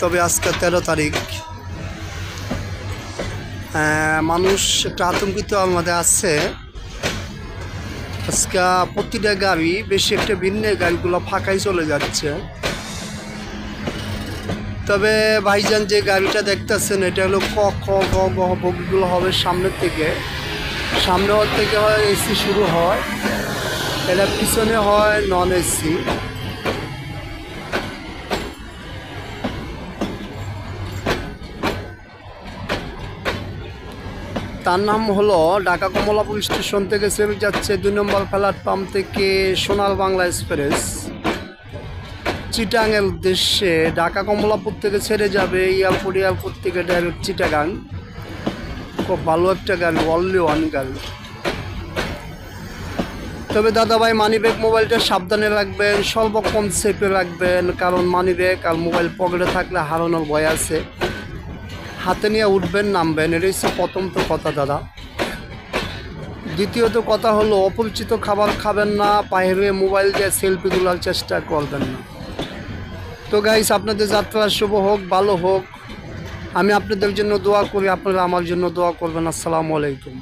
তবে আজকে 13 তারিখ। মানুষ একটা আতঙ্কিত আমাদের আছে। আজকে প্রতিটা গাড়ি বেশি একটা ভিন্ন গাড়িগুলো ফাঁকাই চলে যাচ্ছে। তবে ভাইজান যে গাড়িটা দেখতেছেন এটা হলো ক খ গ গ বগিগুলো হবে সামনের থেকে। সামনে থেকে হয় এসি শুরু হয়, এটা পিছনে হয় নন এসি। তার নাম হলো ঢাকা কমলাপুর স্টেশন থেকে ছেড়ে যাচ্ছে 2 নম্বর প্ল্যাটফর্ম থেকে সোনার বাংলা এক্সপ্রেস চিটাঙের উদ্দেশ্যে। ঢাকা কমলাপুর থেকে ছেড়ে যাবে এয়ারপোর্ট থেকে ডাইরেক্ট চিটাগাং। খুব ভালো একটা গাড়ি, অনলি ওয়ান গাড়ি। তবে দাদাভাই মানিব্যাগ মোবাইলটা সাবধানে রাখবেন, সর্বক্ষণ সেফে রাখবেন, কারণ মানিব্যাগ আর মোবাইল পকেটে থাকলে হারানোর ভয় আছে। হাতে নিয়ে উঠবেন নামবেন, এটাই হচ্ছে প্রথম তো কথা দাদা। দ্বিতীয়ত কথা হলো অপরিচিত খাবার খাবেন না, বাইরে মোবাইল দিয়ে সেলফি তোলার চেষ্টা করবেন না। তো গাইস, আপনাদের যাত্রা শুভ হোক, ভালো হোক। আমি আপনাদের জন্য দোয়া করি, আপনারা আমার জন্য দোয়া করবেন। আসসালামু আলাইকুম।